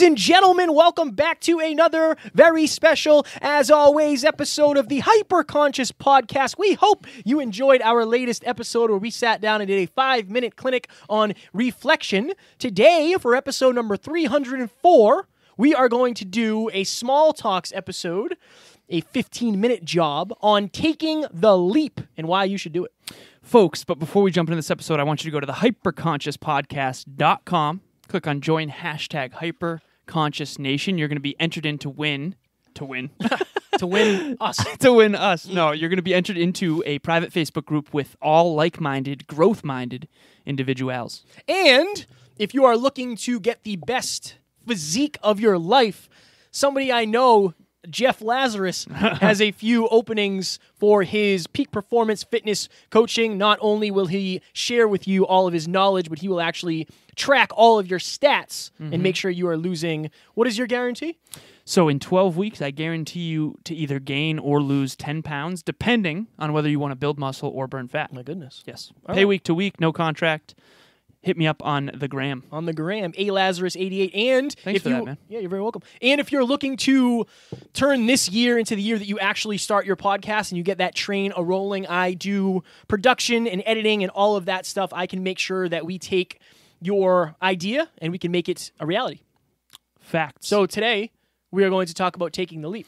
and gentlemen, welcome back to another very special, as always, episode of the Hyperconscious Podcast. We hope you enjoyed our latest episode where we sat down and did a 5-minute clinic on reflection. Today, for episode number 304, we are going to do a small talks episode, a 15-minute job on taking the leap and why you should do it. Folks, but before we jump into this episode, I want you to go to the hyperconsciouspodcast.com. Click on join #HyperConsciousNation. You're going to be entered in to win. To win us. To win us. No, you're going to be entered into a private Facebook group with all like-minded, growth-minded individuals. And if you are looking to get the best physique of your life, somebody I know, Jeff Lazarus, has a few openings for his peak performance fitness coaching. Not only will he share with you all of his knowledge, but he will actually track all of your stats and make sure you are losing. What is your guarantee? So in 12 weeks, I guarantee you to either gain or lose 10 pounds, depending on whether you want to build muscle or burn fat. My goodness. Yes. All Pay right. week to week, no contract. Hit me up on the gram. On the gram, Lazarus88. And Thanks for that, man. Yeah, you're very welcome. And if you're looking to turn this year into the year that you actually start your podcast and you get that train a-rolling, I do production and editing and all of that stuff. I can make sure that we take your idea and we can make it a reality. Facts. So today, we are going to talk about taking the leap.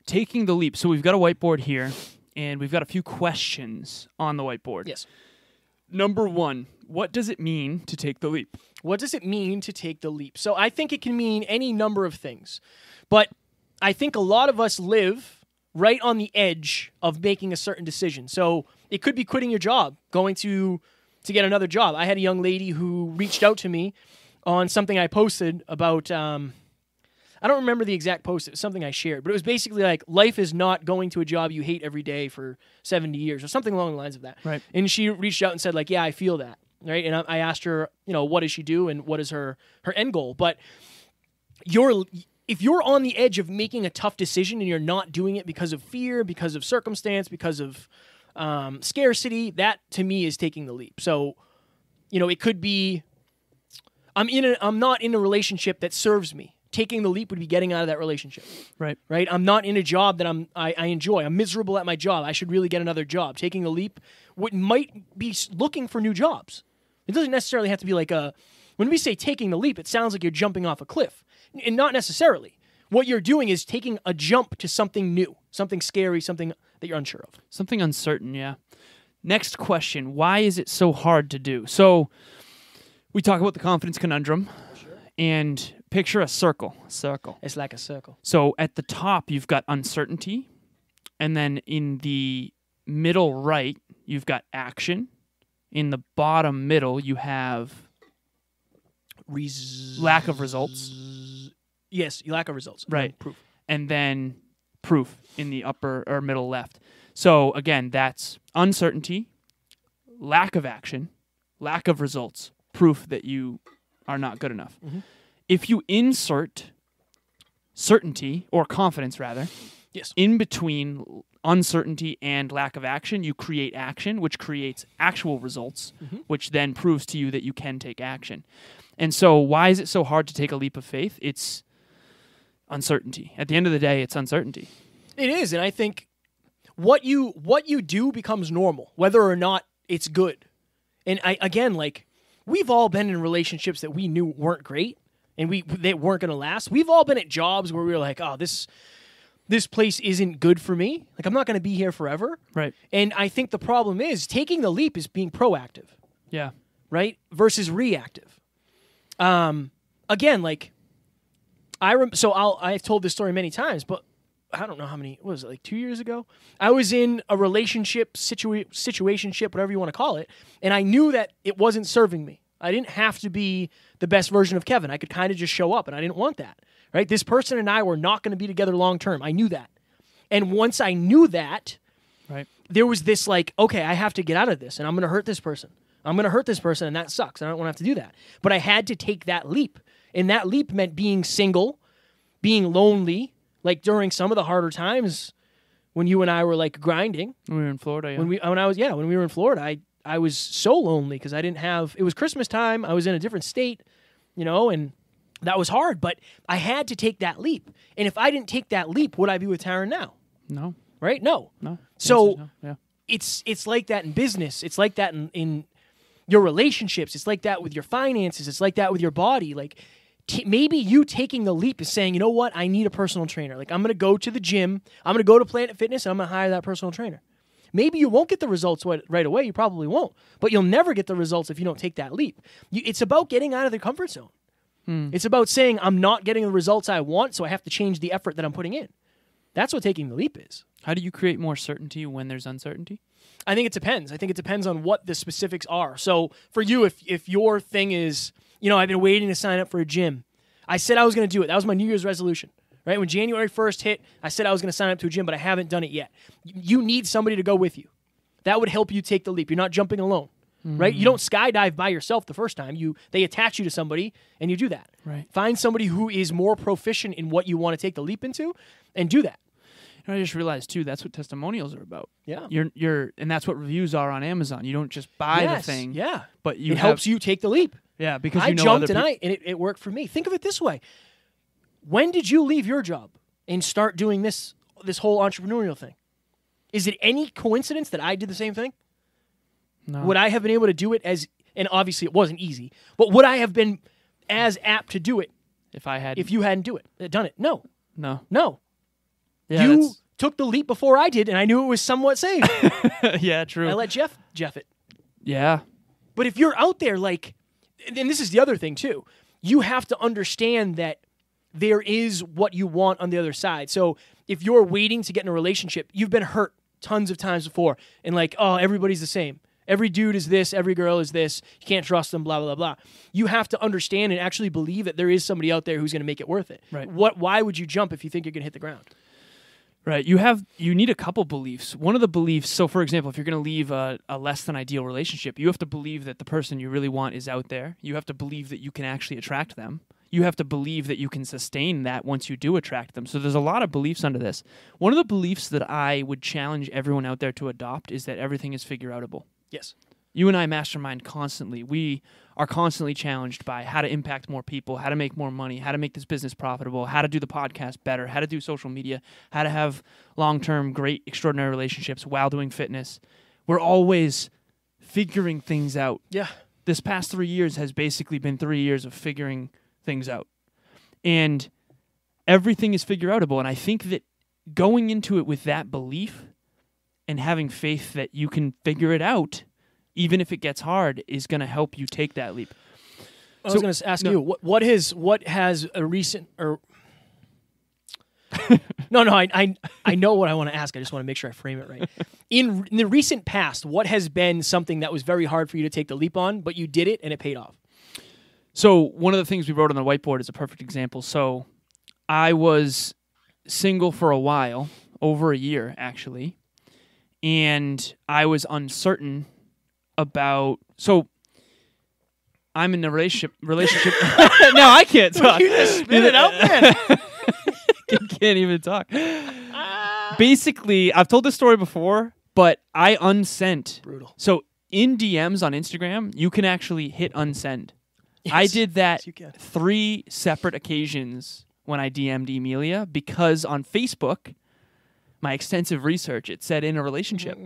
Taking the leap. So we've got a whiteboard here, and we've got a few questions on the whiteboard. Yes. Number one, what does it mean to take the leap? What does it mean to take the leap? So I think it can mean any number of things. But I think a lot of us live right on the edge of making a certain decision. So it could be quitting your job, going to get another job. I had a young lady who reached out to me on something I posted about, I don't remember the exact post. It was something I shared. But it was basically like, life is not going to a job you hate every day for 70 years or something along the lines of that. Right. And she reached out and said, like, yeah, I feel that. Right. And I asked her, what does she do and what is her end goal? But if you're on the edge of making a tough decision and you're not doing it because of fear, because of circumstance, because of scarcity, that to me is taking the leap. So, it could be I'm not in a relationship that serves me. Taking the leap would be getting out of that relationship. Right. Right? I'm not in a job that I enjoy. I'm miserable at my job. I should really get another job. Taking the leap might be looking for new jobs. It doesn't necessarily have to be like when we say taking the leap, it sounds like you're jumping off a cliff. And not necessarily. What you're doing is taking a jump to something new, something scary, something that you're unsure of. Something uncertain, yeah. Next question, why is it so hard to do? So we talk about the confidence conundrum, and picture a circle. It's like a circle. So at the top, you've got uncertainty, and then in the middle right, you've got action. In the bottom middle, you have lack of results. Yes, lack of results. Right. Proof. And then proof in the upper or middle left. So again, that's uncertainty, lack of action, lack of results, proof that you are not good enough. Mm-hmm. If you insert certainty, or confidence rather, yes, in between uncertainty and lack of action, you create action, which creates actual results, which then proves to you that you can take action. And so why is it so hard to take a leap of faith? It's uncertainty. At the end of the day, it's uncertainty. It is, and I think what you do becomes normal, whether or not it's good. And we've all been in relationships that we knew weren't great, and they weren't going to last. We've all been at jobs where we were like, oh, this place isn't good for me. Like, I'm not going to be here forever. Right. And I think the problem is taking the leap is being proactive. Yeah. Right? Versus reactive. Again, like, I've told this story many times, but I don't know how many, what was it, like 2 years ago? I was in a relationship, situationship, whatever you want to call it, and I knew that it wasn't serving me. I didn't have to be the best version of Kevin. I could kind of just show up, and I didn't want that. Right? This person and I were not going to be together long term. I knew that. And once I knew that, right, there was this like, okay, I have to get out of this, and I'm going to hurt this person. I'm going to hurt this person, and that sucks. I don't want to have to do that. But I had to take that leap. And that leap meant being single, being lonely, like during some of the harder times when you and I were like grinding. When we were in Florida, yeah. When we were in Florida, I was so lonely because I didn't have, it was Christmas time. I was in a different state, and That was hard, but I had to take that leap. And if I didn't take that leap, would I be with Taryn now? No. Right? No. No. So No. Yeah. it's like that in business. It's like that in your relationships. It's like that with your finances. It's like that with your body. Like maybe you taking the leap is saying, you know what? I need a personal trainer. Like I'm going to go to the gym. I'm going to go to Planet Fitness and I'm going to hire that personal trainer. Maybe you won't get the results right away. You probably won't. But you'll never get the results if you don't take that leap. It's about getting out of the comfort zone. It's about saying, I'm not getting the results I want, so I have to change the effort that I'm putting in. That's what taking the leap is. How do you create more certainty when there's uncertainty? I think it depends. I think it depends on what the specifics are. So for you, if your thing is, I've been waiting to sign up for a gym. I said I was going to do it. That was my New Year's resolution. Right? When January 1st hit, I said I was going to sign up to a gym, but I haven't done it yet. You need somebody to go with you. That would help you take the leap. You're not jumping alone. Right? You don't skydive by yourself the first time. They attach you to somebody, and you do that. Right. Find somebody who is more proficient in what you want to take the leap into, and do that. I just realized too that's what testimonials are about. Yeah. And that's what reviews are on Amazon. You don't just buy the thing. Yeah. But it helps you take the leap. Yeah, because I jumped tonight, and it worked for me. Think of it this way: when did you leave your job and start doing this whole entrepreneurial thing? Is it any coincidence that I did the same thing? No. Would I have been able to do it and obviously it wasn't easy, but would I have been as apt to do it if you hadn't done it? No. No. Yeah, you took the leap before I did, and I knew it was somewhat safe. Yeah, true. I let Jeff it. Yeah. But if you're out there, and this is the other thing too, you have to understand that there is what you want on the other side. So if you're waiting to get in a relationship, you've been hurt tons of times before, and everybody's the same. Every dude is this, every girl is this, you can't trust them, blah, blah, blah. You have to understand and actually believe that there is somebody out there who's going to make it worth it. Right. Why would you jump if you think you're going to hit the ground? Right. You need a couple beliefs. One of the beliefs, so for example, if you're going to leave a less than ideal relationship, you have to believe that the person you really want is out there. You have to believe that you can actually attract them. You have to believe that you can sustain that once you do attract them. So there's a lot of beliefs under this. One of the beliefs that I would challenge everyone out there to adopt is that everything is figure-outable. Yes. You and I mastermind constantly. We are constantly challenged by how to impact more people, how to make more money, how to make this business profitable, how to do the podcast better, how to do social media, how to have long-term, great, extraordinary relationships while doing fitness. We're always figuring things out. Yeah. This past 3 years has basically been 3 years of figuring things out. And everything is figure-outable. And I think that going into it with that belief and having faith that you can figure it out, even if it gets hard, is going to help you take that leap. I was going to ask you, what has a recent or No, I know what I want to ask. I just want to make sure I frame it right. In the recent past, what has been something that was very hard for you to take the leap on, but you did it and it paid off? So one of the things we wrote on the whiteboard is a perfect example. So I was single for a while, over a year actually, and I was uncertain about. So I'm in a relationship. No, I can't talk. You just spit it out, man. Can't even talk. Basically, I've told this story before, but I unsent. Brutal. So in DMs on Instagram, you can actually hit unsend. Yes. I did that Yes, you can. 3 separate occasions when I DM'd Emilia, because on Facebook, my extensive research, it said in a relationship.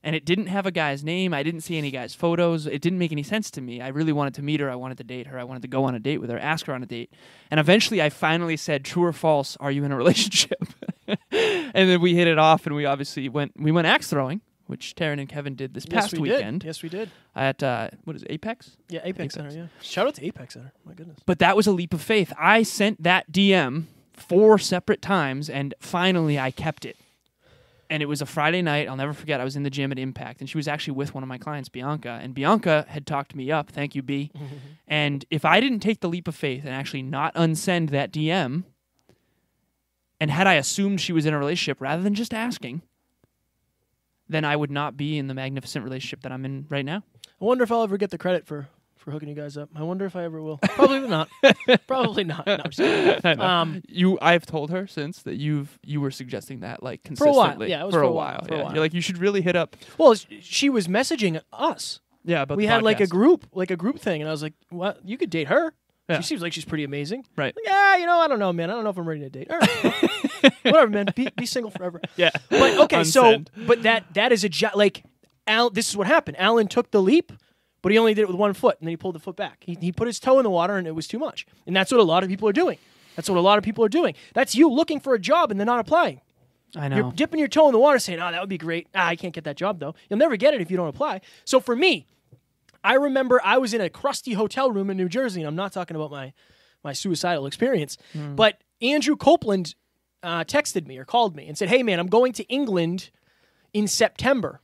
And it didn't have a guy's name. I didn't see any guy's photos. It didn't make any sense to me. I really wanted to meet her. I wanted to date her. I wanted to go on a date with her, ask her on a date. And eventually I finally said, true or false, are you in a relationship? And then we hit it off, and we obviously went axe throwing, which Taryn and Kevin did this past weekend. Yes, we did. At, what is it, Apex? Yeah, Apex Center, yeah. Shout out to Apex Center. My goodness. But that was a leap of faith. I sent that DM 4 separate times, and finally I kept it. And it was a Friday night. I'll never forget. I was in the gym at Impact, and she was actually with one of my clients, Bianca. And Bianca had talked me up. Thank you, B. And if I didn't take the leap of faith and actually not unsend that DM, and had I assumed she was in a relationship rather than just asking, then I would not be in the magnificent relationship that I'm in right now. I wonder if I'll ever get the credit for hooking you guys up. I wonder if I ever will. Probably not. Probably not. No, I'm just kidding. I've told her since that you were suggesting that for consistently. a while. Yeah, it was for a while. For a while. You're like, you should really hit up. Well, she was messaging us. Yeah, but we had like a group thing, and I was like, "What? You could date her." Yeah. She seems like she's pretty amazing. Right. Like, I don't know, man. I don't know if I'm ready to date. All right. Whatever, man. Be single forever. Yeah. But okay, Unsend. but that is a like Al. This is what happened. Alan took the leap, but he only did it with one foot, and then he pulled the foot back. He put his toe in the water, and it was too much. And that's what a lot of people are doing. That's you looking for a job and then not applying. I know. You're dipping your toe in the water, saying, "Oh, that would be great. I can't get that job though." You'll never get it if you don't apply. So for me, I remember I was in a crusty hotel room in New Jersey, and I'm not talking about my suicidal experience, but Andrew Copeland texted me or called me and said, "Hey, man, I'm going to England in September.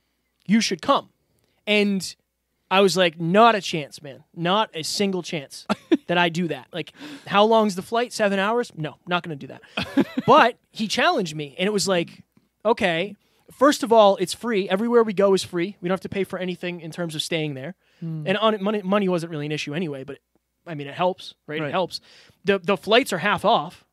You should come." And I was like, not a chance, man. Not a single chance that I do that. Like, how long's the flight? 7 hours? No, not going to do that. But he challenged me, and it was like, okay, first of all, it's free. Everywhere we go is free. We don't have to pay for anything in terms of staying there. And money wasn't really an issue anyway, but I mean, it helps, right? It helps. The flights are half off.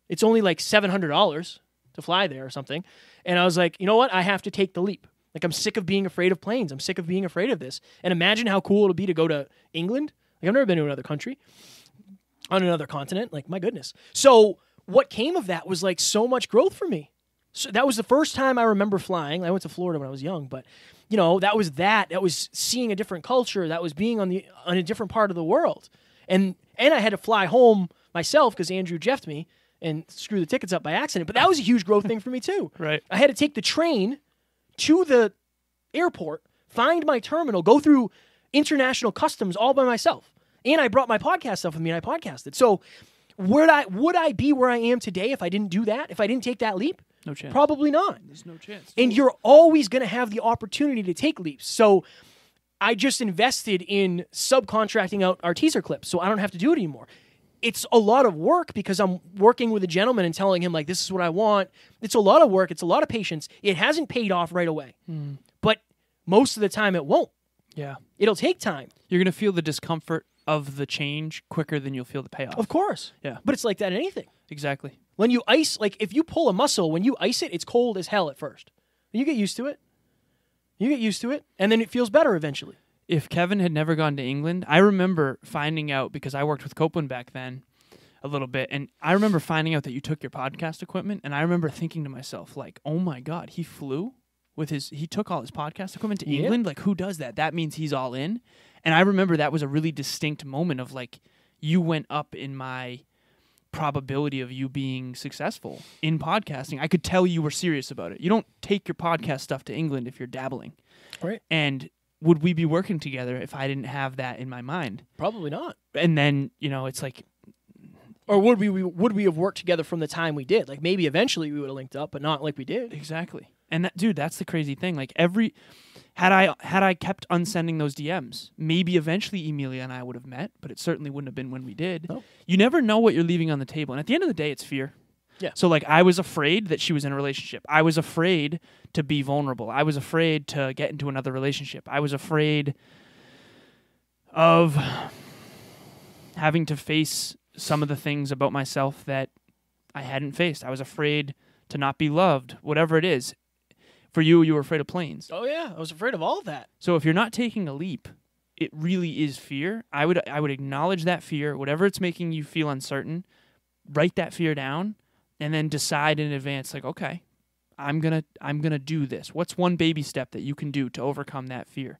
It's only like $700 to fly there or something. And I was like, you know what? I have to take the leap. Like, I'm sick of being afraid of planes. I'm sick of being afraid of this. And imagine how cool it'll be to go to England. Like, I've never been to another country on another continent. Like, my goodness. So what came of that was like so much growth for me. So that was the first time I remember flying. I went to Florida when I was young, but that was seeing a different culture. That was being on a different part of the world. And I had to fly home myself because Andrew jeffed me and screwed the tickets up by accident. But that was a huge growth thing for me too. Right. I had to take the train to the airport, find my terminal, go through international customs all by myself. And I brought my podcast stuff with me and I podcasted. So would I be where I am today if I didn't do that? If I didn't take that leap? No chance. Probably not. There's no chance. And you're always going to have the opportunity to take leaps. So I just invested in subcontracting out our teaser clips so I don't have to do it anymore. It's a lot of work because I'm working with a gentleman and telling him, like, this is what I want. It's a lot of work. It's a lot of patience. It hasn't paid off right away. But most of the time it won't. Yeah. It'll take time. You're going to feel the discomfort of the change quicker than you'll feel the payoff. Of course. Yeah. But it's like that in anything. Exactly. When you ice, like if you pull a muscle, when you ice it, it's cold as hell at first. You get used to it. And then it feels better eventually. If Kevin had never gone to England, I remember finding out, because I worked with Copeland back then a little bit, and I remember finding out that you took your podcast equipment, and I remember thinking to myself, like, oh my God, he flew with he took all his podcast equipment to England? Like, who does that? That means he's all in. And I remember that was a really distinct moment of, like, you went up in my probability of you being successful in podcasting. I could tell you were serious about it. You don't take your podcast stuff to England if you're dabbling. Right. And would we be working together if I didn't have that in my mind? Probably not. And then, it's like... Or would we have worked together from the time we did? Like, maybe eventually we would have linked up, but not like we did. Exactly. And that's the crazy thing. Like, had I kept unsending those DMs, maybe eventually Emilia and I would have met, but it certainly wouldn't have been when we did. No. You never know what you're leaving on the table. And at the end of the day, it's fear. Yeah. So, like, I was afraid that she was in a relationship. I was afraid to be vulnerable. I was afraid to get into another relationship. I was afraid of having to face some of the things about myself that I hadn't faced. I was afraid to not be loved, whatever it is. For you were afraid of planes. Oh, yeah. I was afraid of all of that. So if you're not taking a leap, it really is fear. I would acknowledge that fear, whatever it's making you feel uncertain, write that fear down, and then decide in advance, like, okay, I'm gonna do this. What's one baby step that you can do to overcome that fear?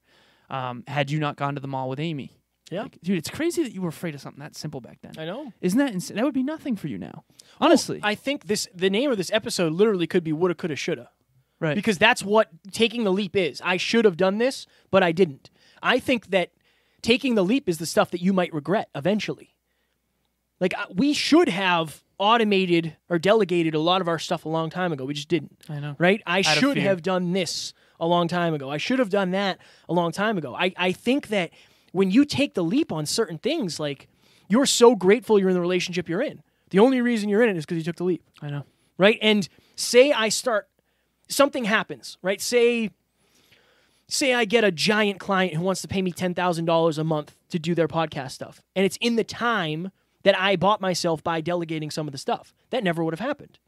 Had you not gone to the mall with Amy? Yeah. Like, dude, it's crazy that you were afraid of something that simple back then. I know. Isn't that insane? That would be nothing for you now. Honestly. Well, I think the name of this episode literally could be woulda, coulda, shoulda. Right. Because that's what taking the leap is. I should have done this, but I didn't. I think that taking the leap is the stuff that you might regret eventually. Like, we should have automated or delegated a lot of our stuff a long time ago. We just didn't. I know. Right? I Out of should fear. have done this a long time ago. I should have done that a long time ago. I think that when you take the leap on certain things, like, you're so grateful you're in the relationship you're in. The only reason you're in it is because you took the leap. I know. Right? And say something happens, right? Say I get a giant client who wants to pay me $10,000 a month to do their podcast stuff. And it's in the time that I bought myself by delegating some of the stuff. That never would have happened.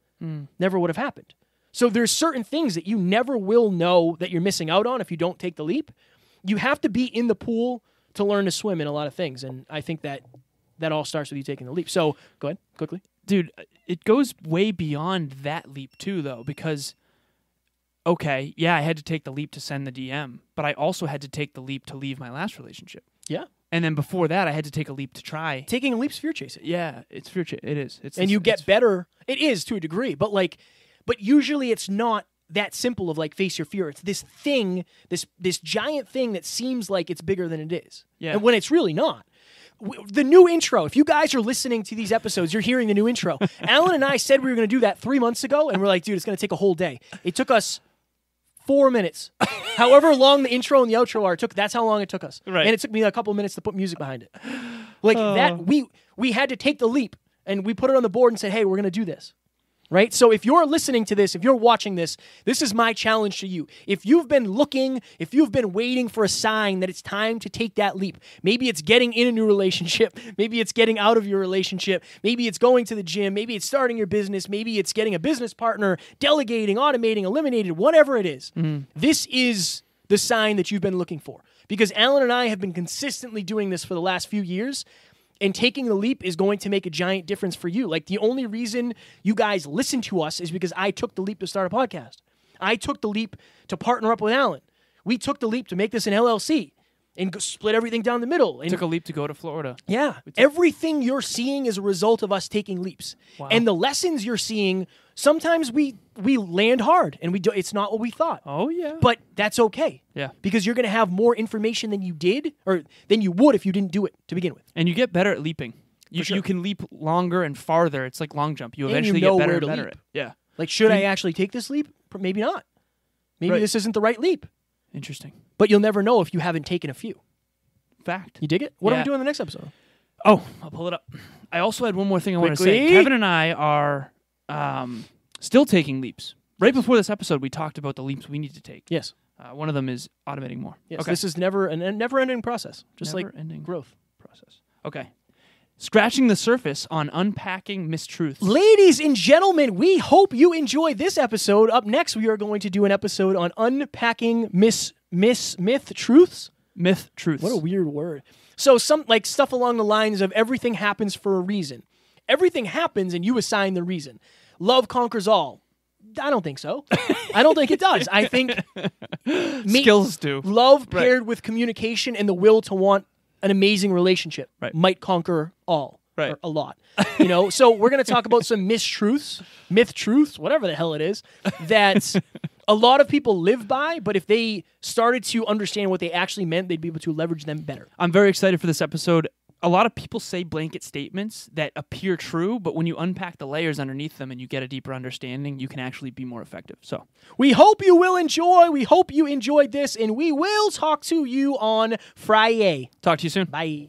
Never would have happened. So there's certain things that you never will know that you're missing out on if you don't take the leap. You have to be in the pool to learn to swim in a lot of things. And I think that that all starts with you taking the leap. So go ahead, quickly. Dude, it goes way beyond that leap too, though, because, okay, yeah, I had to take the leap to send the DM, but I also had to take the leap to leave my last relationship. Yeah. And then before that, I had to take a leap to try. Taking a leap's fear chasing. Yeah, it's fear. It is. And you get better. It is to a degree, but usually it's not that simple of like face your fear. It's this thing, this giant thing that seems like it's bigger than it is. Yeah. And when it's really not. The new intro, if you guys are listening to these episodes, you're hearing the new intro. Alan and I said we were going to do that 3 months ago, and we're like, dude, it's going to take a whole day. It took us 4 minutes. However long the intro and the outro are, that's how long it took us. Right. And it took me a couple of minutes to put music behind it. Like that, we had to take the leap, and we put it on the board and said, hey, we're going to do this. Right? So if you're listening to this, if you're watching this, this is my challenge to you. If you've been looking, if you've been waiting for a sign that it's time to take that leap, maybe it's getting in a new relationship, maybe it's getting out of your relationship, maybe it's going to the gym, maybe it's starting your business, maybe it's getting a business partner, delegating, automating, eliminating, whatever it is. This is the sign that you've been looking for. Because Alan and I have been consistently doing this for the last few years. And taking the leap is going to make a giant difference for you. Like, the only reason you guys listen to us is because I took the leap to start a podcast. I took the leap to partner up with Alan. We took the leap to make this an LLC and split everything down the middle. And took a leap to go to Florida. yeah, everything you're seeing is a result of us taking leaps. Wow. And the lessons you're seeing, sometimes we land hard and it's not what we thought. Oh, yeah. But that's okay. Yeah. Because you're going to have more information than you did or than you would if you didn't do it to begin with. And you get better at leaping. Sure. You can leap longer and farther. It's like long jump. You And eventually you know get better where and to better leap. at it. Yeah. Like, should I actually take this leap? Maybe not. Maybe Right. this isn't the right leap. Interesting. But you'll never know if you haven't taken a few. Fact. You dig it? What are we Yeah. doing in the next episode? Oh, I'll pull it up. I also had one more thing I want to Quickly. say. Kevin and I are still taking leaps. Right before this episode, we talked about the leaps we need to take. Yes. One of them is automating more. Yes. Okay. This is a never-ending process. Just like Never-ending growth. process. Okay. Scratching the surface on unpacking mistruths. Ladies and gentlemen, we hope you enjoyed this episode. Up next, we are going to do an episode on unpacking myth truths. Myth truths. What a weird word. So some like stuff along the lines of everything happens for a reason. Everything happens and you assign the reason. Love conquers all. I don't think so. I don't think it does. I think Skills do. love paired with communication and the will to want an amazing relationship Right. might conquer all. Right. Or a lot. So we're going to talk about some myth truths, whatever the hell it is, that a lot of people live by, but if they started to understand what they actually meant, they'd be able to leverage them better. I'm very excited for this episode. A lot of people say blanket statements that appear true, but when you unpack the layers underneath them and you get a deeper understanding, you can actually be more effective. So, We hope you will enjoy. We hope you enjoyed this, and we will talk to you on Friday. talk to you soon. Bye.